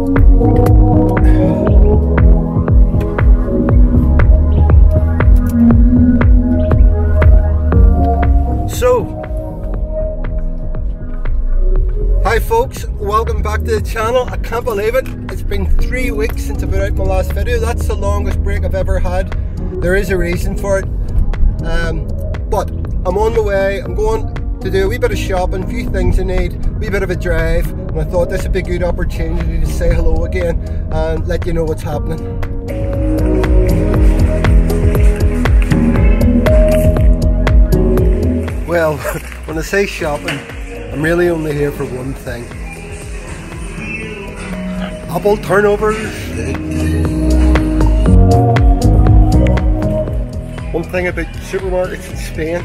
Hi folks, welcome back to the channel. I can't believe it. It's been 3 weeks since I put out my last video. That's the longest break I've ever had. There is a reason for it. But I'm on the way. I'm going to do a wee bit of shopping, a few things I need, a wee bit of a drive, and I thought this would be a good opportunity to say hello again and let you know what's happening. Well, when I say shopping, I'm really only here for one thing. Apple turnovers. One thing about supermarkets in Spain,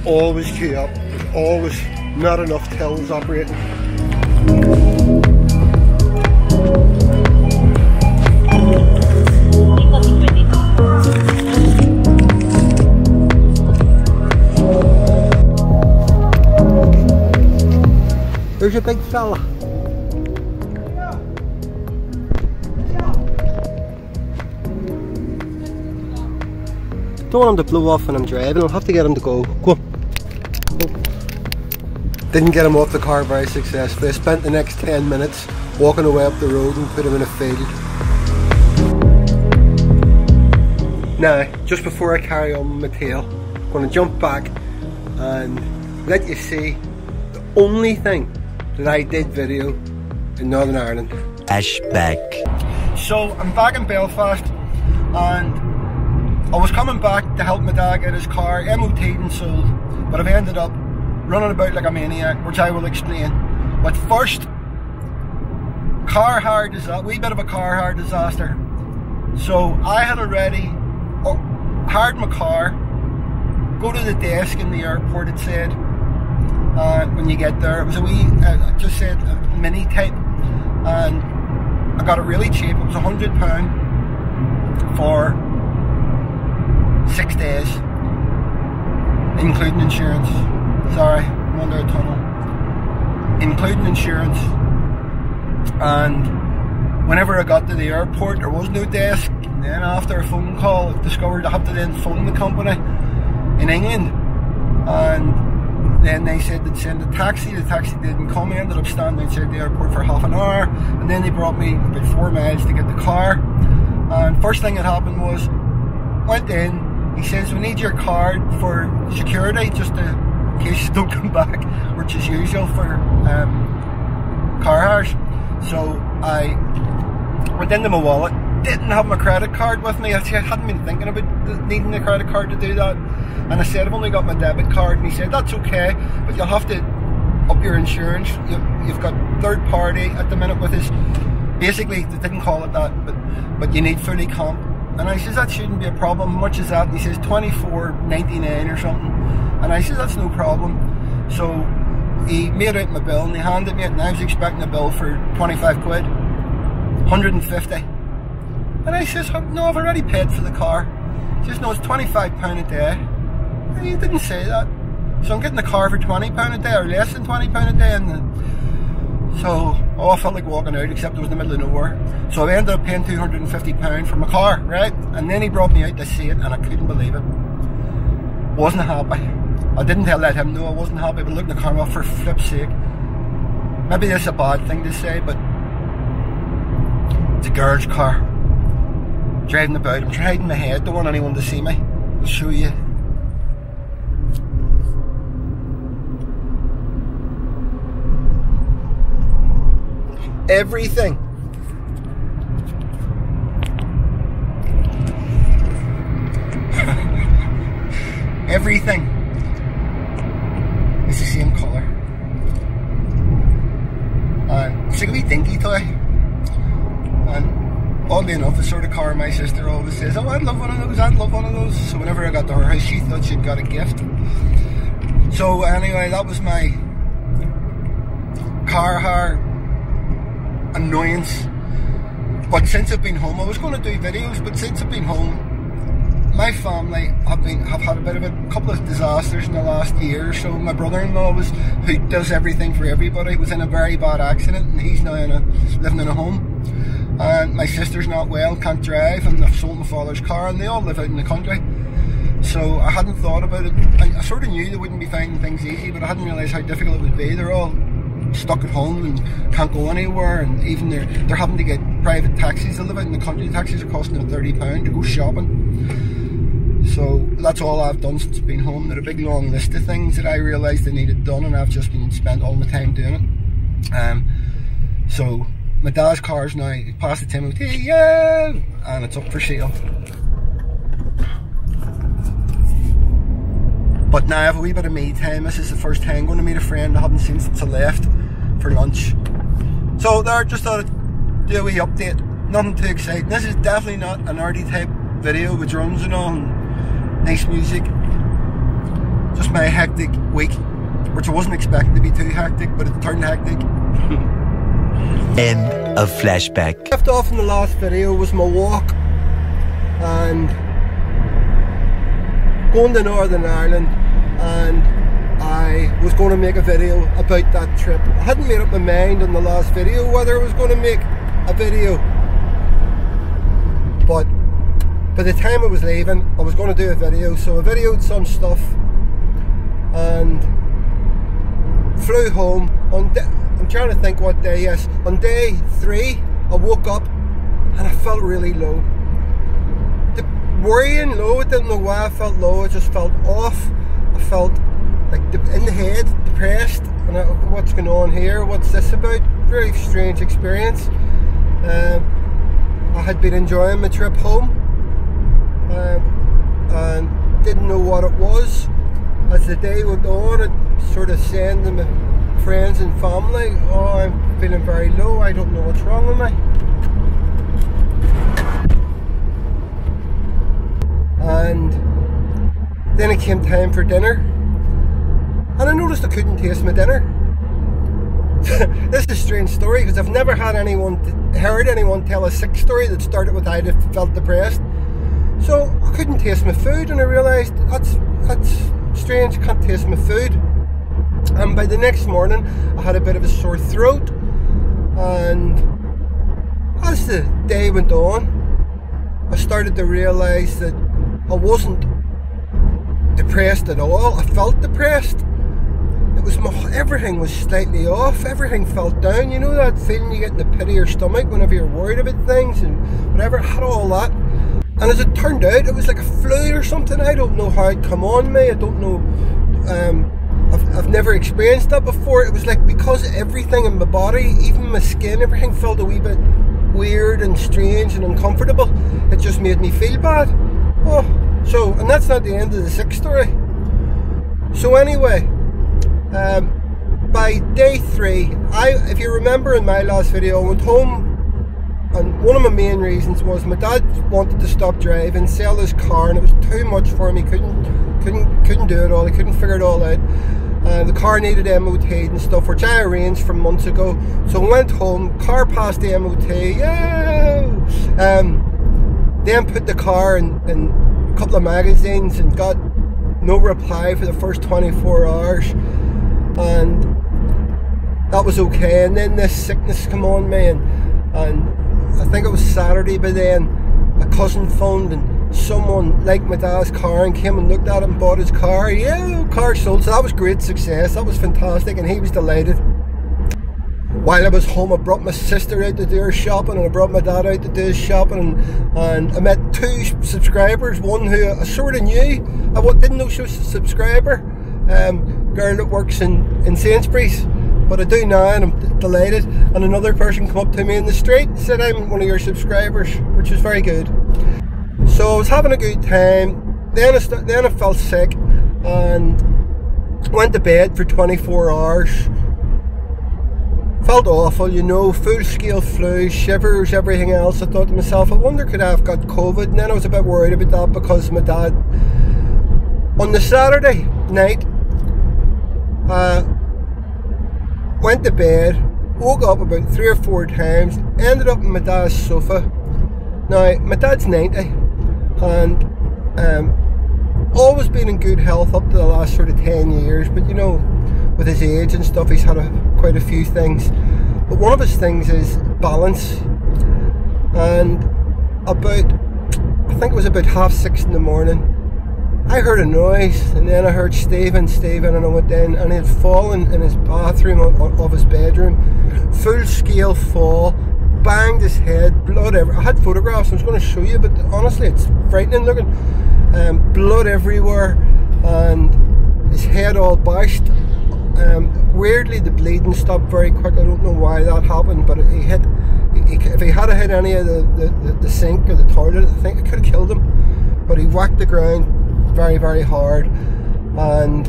always queue up. There's always not enough tills operating. There's a big fella. Don't want him to blow off when I'm driving. I'll have to get him to go. Go on. Didn't get him off the car very successfully. I spent the next 10 minutes walking away up the road and put him in a field. Now, just before I carry on my tale, I'm going to jump back and let you see the only thing that I did video in Northern Ireland. Flashback. So I'm back in Belfast and I was coming back to help my dad get his car MOT'd and sold, but I've ended up running about like a maniac, which I will explain. But first, car hire disaster, wee bit of a car hire disaster. So I had already hired my car, go to the desk in the airport, it said, when you get there, it was a wee, it just said a mini type, and I got it really cheap. It was £100 for 6 days, including insurance. Sorry, I'm under a tunnel. Including insurance. And whenever I got to the airport, there was no desk. And then after a phone call, I discovered I had to then phone the company in England, and then they said they'd send a taxi. The taxi didn't come. I ended up standing outside the airport for half an hour, and then they brought me about 4 miles to get the car. And first thing that happened was, went in, he says, we need your card for security, just in case you don't come back, which is usual for car hires. So I went into my wallet, didn't have my credit card with me. I hadn't been thinking about needing a credit card to do that, and I said I've only got my debit card, and he said that's okay, but you'll have to up your insurance. You've got third party at the minute with his, basically they didn't call it that, but you need fully comp. And I says that shouldn't be a problem. How much is that? And he says $24.99 or something, and I says that's no problem. So he made out my bill and he handed me it, and I was expecting a bill for 25 quid, 150. And I says, no, I've already paid for the car. He says, no, it's £25 a day. And he didn't say that. So I'm getting the car for £20 a day, or less than £20 a day. And so, I felt like walking out, except it was in the middle of nowhere. So I ended up paying £250 for my car, right? And then he brought me out to see it, and I couldn't believe it. Wasn't happy. I didn't let him know I wasn't happy, but looking the car off for flip's sake. Maybe that's a bad thing to say, but it's a girl's car. Driving about, I'm hiding my head, don't want anyone to see me. I'll show you. Everything. Everything is the same colour. It's like a wee dinky toy. And oddly enough, the sort of car my sister always says, oh, I'd love one of those, I'd love one of those. So whenever I got to her house, she thought she'd got a gift. So anyway, that was my car hire annoyance. But since I've been home, I was going to do videos, but since I've been home, my family have had a bit of a couple of disasters in the last year. So my brother-in-law, who does everything for everybody, was in a very bad accident, and he's now living in a home. and my sister's not well, can't drive, and I've sold my father's car, and they all live out in the country. So I hadn't thought about it. I sort of knew they wouldn't be finding things easy, but I hadn't realised how difficult it would be. They're all stuck at home and can't go anywhere, and even they're having to get private taxis. They live out in the country. The taxis are costing them £30 to go shopping. So that's all I've done since I've been home. There are a big long list of things that I realised I needed done, and I've just been spent all my time doing it. So my dad's car's now past the MOT, yeah, and it's up for sale. But now I have a wee bit of me time. This is the first time I'm going to meet a friend I haven't seen since I left for lunch. So there, just thought I'd do a wee update. Nothing too exciting. This is definitely not an arty type video with drums and all and nice music. Just my hectic week, which I wasn't expecting to be too hectic, but it turned hectic. End of flashback. Left off in the last video was my walk and going to Northern Ireland, and I was going to make a video about that trip. I hadn't made up my mind in the last video whether I was going to make a video, but by the time I was leaving I was going to do a video, so I videoed some stuff and flew home. I'm trying to think what day, yes, on day 3 I woke up and I felt really low. Worrying low, I didn't know why I felt low, I just felt off. I felt like in the head, depressed, and what's going on here, what's this about? Very strange experience. I had been enjoying my trip home and didn't know what it was. As the day went on, I'd sort of saying to my friends and family, oh, I'm feeling very low, I don't know what's wrong with me. And then it came time for dinner, and I noticed I couldn't taste my dinner. This is a strange story because I've never heard anyone tell a sick story that started with I felt depressed. So I couldn't taste my food, and I realised that's strange, I can't taste my food. And by the next morning I had a bit of a sore throat, and as the day went on I started to realise that I wasn't depressed at all. I felt depressed. It was everything was slightly off. Everything felt down. You know that feeling you get in the pit of your stomach whenever you're worried about things and whatever. I had all that. And as it turned out, it was like a flu or something. I don't know how it come on me. I don't know. I've never experienced that before. It was like because everything in my body, even my skin, everything felt a wee bit weird and strange and uncomfortable. It just made me feel bad. Oh, so, and that's not the end of the sick story. So anyway, by day 3, if you remember in my last video, I went home, and one of my main reasons was my dad wanted to stop driving, sell his car, and it was too much for him. He couldn't do it all. He couldn't figure it all out. The car needed MOT and stuff, which I arranged from months ago. So I went home, car passed the MOT, yeah. Then put the car in a couple of magazines and got no reply for the first 24 hours, and that was okay. And then this sickness come on me, and I think it was Saturday by then, a cousin phoned and someone liked my dad's car and came and looked at it and bought his car. Yeah, car sold, so that was great success, that was fantastic, and he was delighted. While I was home, I brought my sister out to do her shopping, and I brought my dad out to do his shopping, and I met 2 subscribers, one who I sort of knew, I didn't know she was a subscriber, girl that works in Sainsbury's, but I do now, and I'm delighted. And another person came up to me in the street and said, I'm one of your subscribers, which was very good. So I was having a good time. Then I felt sick and went to bed for 24 hours. Felt awful, you know, full-scale flu, shivers, everything else. I thought to myself, I wonder could I have got COVID? And then I was a bit worried about that because my dad, on the Saturday night, went to bed, woke up about 3 or 4 times, ended up on my dad's sofa. Now, my dad's 90 and always been in good health up to the last sort of 10 years, but you know, with his age and stuff, he's had quite a few things. But one of his things is balance. and about, I think it was about 6:30 in the morning, I heard a noise, and then I heard Stephen, and I went in, and he had fallen in his bathroom of his bedroom, full scale fall, banged his head, blood everywhere. I had photographs, I was going to show you, but honestly it's frightening looking. Blood everywhere, and his head all bashed. Weirdly the bleeding stopped very quick. I don't know why that happened, but if he had hit any of the sink or the toilet, I think it could have killed him. But he whacked the ground very, very hard and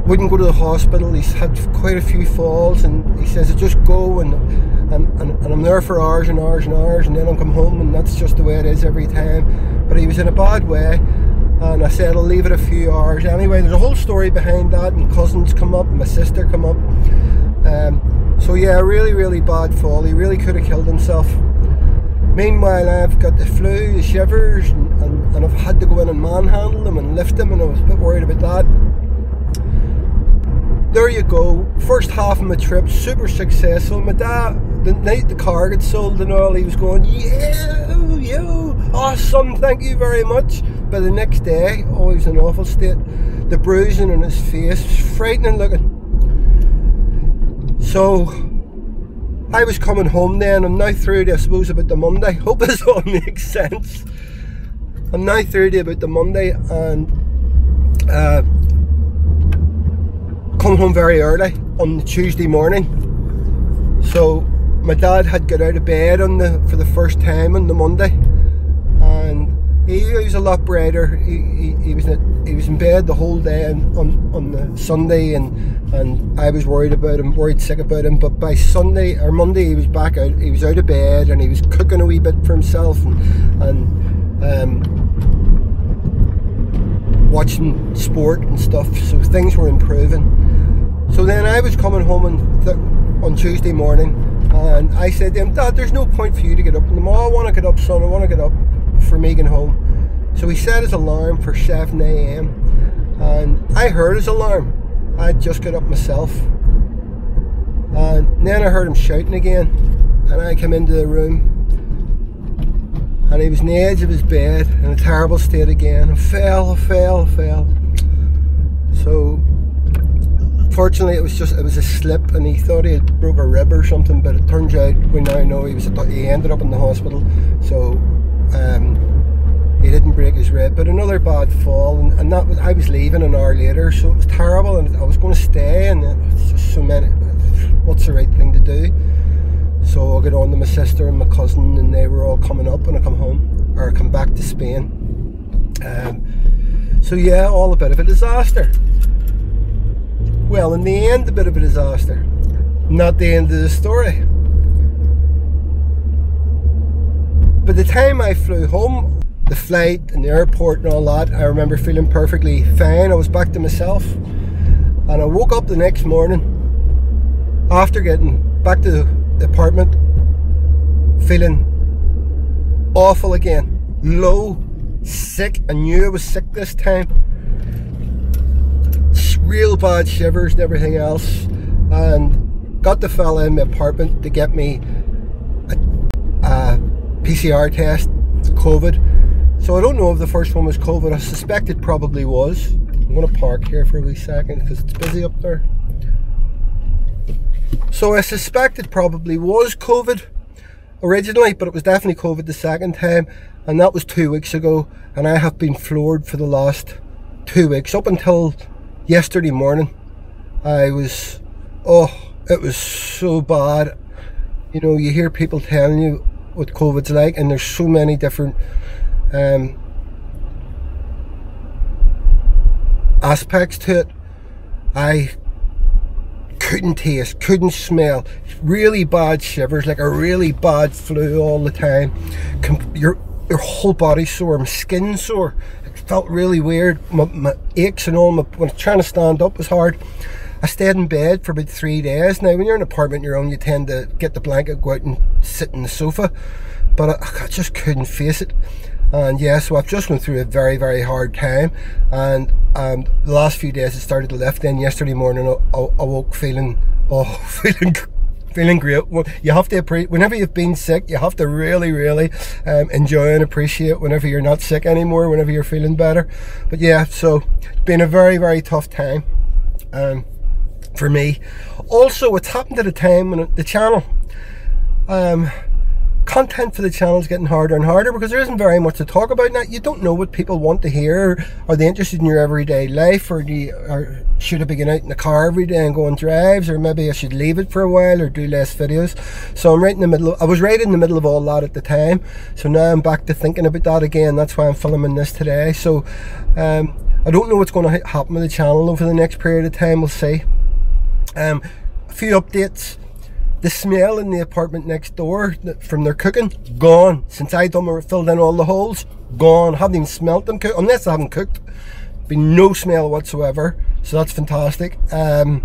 wouldn't go to the hospital. He's had quite a few falls, and he says, I just go and I'm there for hours and hours and hours, and then I'll come home, and that's just the way it is every time. But he was in a bad way, and I said I'll leave it a few hours. Anyway, there's a whole story behind that, and cousins come up, and my sister come up. So yeah, really, really bad fall. He really could have killed himself. Meanwhile, I've got the flu, the shivers, and I've had to go in and manhandle him and lift him, and I was a bit worried about that. There you go, first half of my trip, super successful. My dad, the night the car got sold and all, he was going, yo, awesome, thank you very much. But the next day, oh, he was in an awful state. The bruising on his face was frightening looking. So I was coming home then. I'm now through to, I suppose, about the Monday. Hope this all makes sense. I'm now through to about the Monday, and come home very early on the Tuesday morning. So my dad had got out of bed for the first time on the Monday, and he was a lot brighter. He was in bed the whole day on the Sunday, and I was worried about him, sick about him. But by Sunday or Monday, he was back out. He was out of bed, and he was cooking a wee bit for himself, and watching sport and stuff. So things were improving. So then I was coming home on Tuesday morning, and I said to him, Dad, there's no point for you to get up in the morning. I want to get up, son. I want to get up for me getting home. So he set his alarm for 7 AM, and I heard his alarm. I'd just got up myself, and then I heard him shouting again, and I came into the room, and he was on the edge of his bed in a terrible state again. I fell. So fortunately it was a slip, and he thought he had broke a rib or something, but it turns out we now know he ended up in the hospital. So he didn't break his rib, but another bad fall, and that was, I was leaving an hour later, so it was terrible, and I was going to stay, and it's just so many, what's the right thing to do? So I got on to my sister and my cousin, and they were all coming up when I come home, or come back to Spain. So yeah, all a bit of a disaster. Well, in the end, a bit of a disaster. Not the end of the story. By the time I flew home, the flight and the airport and all that, I remember feeling perfectly fine. I was back to myself, and I woke up the next morning after getting back to the apartment feeling awful again, low, sick. I knew I was sick this time. Real bad shivers and everything else, and got the fella in my apartment to get me a PCR test, COVID. So I don't know if the first one was COVID. I suspect it probably was. I'm going to park here for a wee second because it's busy up there. So I suspect it probably was COVID originally, but it was definitely COVID the second time, and that was 2 weeks ago, and I have been floored for the last 2 weeks. Up until yesterday morning, it was so bad. You know, you hear people telling you what COVID's like, and there's so many different aspects to it. I couldn't taste, couldn't smell, really bad shivers, like a really bad flu all the time. Your whole body's sore, my skin sore. It felt really weird. My aches and all, when I was trying to stand up was hard. I stayed in bed for about 3 days. Now, when you're in an apartment on your own, you tend to get the blanket, go out and sit in the sofa. But I just couldn't face it. And yeah, so I've just went through a very, very hard time. And the last few days it started to lift. Then yesterday morning I woke feeling Feeling great. Well, you have to appreciate, whenever you've been sick, you have to really enjoy and appreciate whenever you're not sick anymore, whenever you're feeling better. But yeah, so it's been a very tough time for me. Also, it's happened at a time when the channel, content for the channel is getting harder and harder because there isn't very much to talk about now. You don't know what people want to hear. Are they interested in your everyday life, or should I be getting out in the car every day and go on drives, or maybe I should leave it for a while or do less videos? So I'm right in the middle. I was right in the middle of all that at the time, so now I'm back to thinking about that again. That's why I'm filming this today. So I don't know what's going to happen with the channel over the next period of time. We'll see. A few updates. The smell in the apartment next door from their cooking, gone. Since I filled in all the holes, gone. Haven't even smelt them cook, unless I haven't cooked. Been no smell whatsoever, so that's fantastic. Now,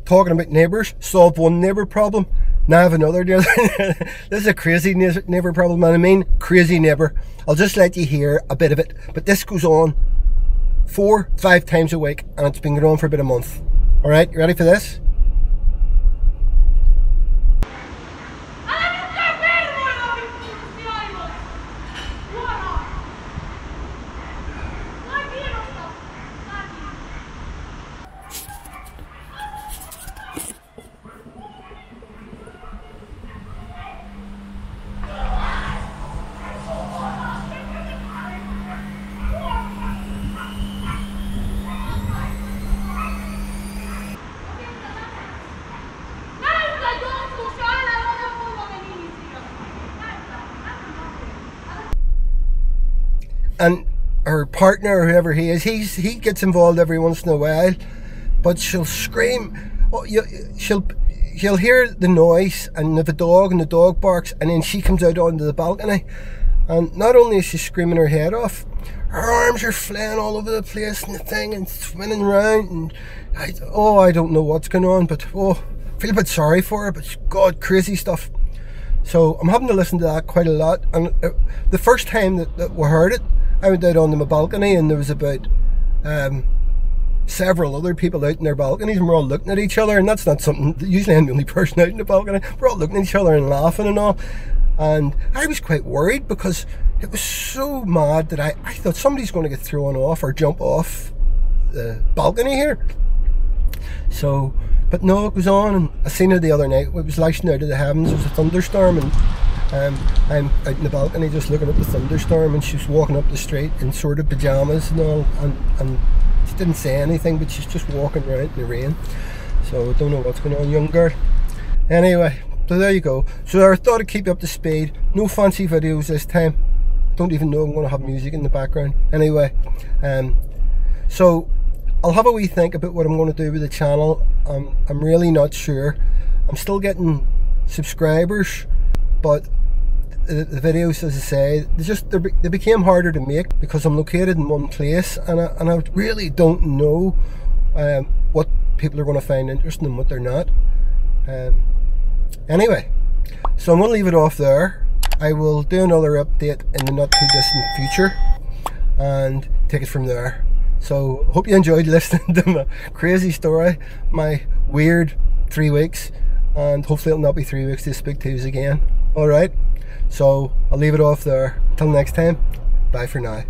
talking about neighbours, solved one neighbour problem. Now I have another. This is a crazy neighbour problem, and I mean crazy neighbour. I'll just let you hear a bit of it, but this goes on 4-5 times a week, and it's been going on for about a month. Alright, you ready for this? And her partner, or whoever he is, he gets involved every once in a while, but she'll scream. Oh, she'll hear the noise and the dog, and the dog barks, and then she comes out onto the balcony, and not only is she screaming her head off, her arms are flying all over the place and the thing and spinning around, and I don't know what's going on, but I feel a bit sorry for her. But God, crazy stuff. So I'm having to listen to that quite a lot. And the first time that we heard it, I went out onto my balcony, and there was about several other people out in their balconies, and we're all looking at each other. And that's not something, usually I'm the only person out in the balcony. We're all looking at each other and laughing and all. And I was quite worried because it was so mad that I thought somebody's going to get thrown off or jump off the balcony here. So, but no, it was on, and I seen her the other night. It was lashing out of the heavens. It was a thunderstorm, and I'm out in the balcony just looking at the thunderstorm, and she's walking up the street in sort of pajamas and all, and she didn't say anything, but she's just walking around in the rain. So I don't know what's going on, young girl. Anyway, so there you go. So I thought I'd keep you up to speed. No fancy videos this time. Don't even know I'm going to have music in the background. Anyway, so I'll have a wee think about what I'm going to do with the channel. I'm really not sure. I'm still getting subscribers, but the videos, as I say, they became harder to make because I'm located in one place, and I really don't know what people are going to find interesting and what they're not. Anyway, so I'm going to leave it off there. I will do another update in the not too distant future and take it from there. So hope you enjoyed listening to my crazy story, my weird 3 weeks, and hopefully it'll not be 3 weeks to speak to you again. Alright, so I'll leave it off there. Till next time, bye for now.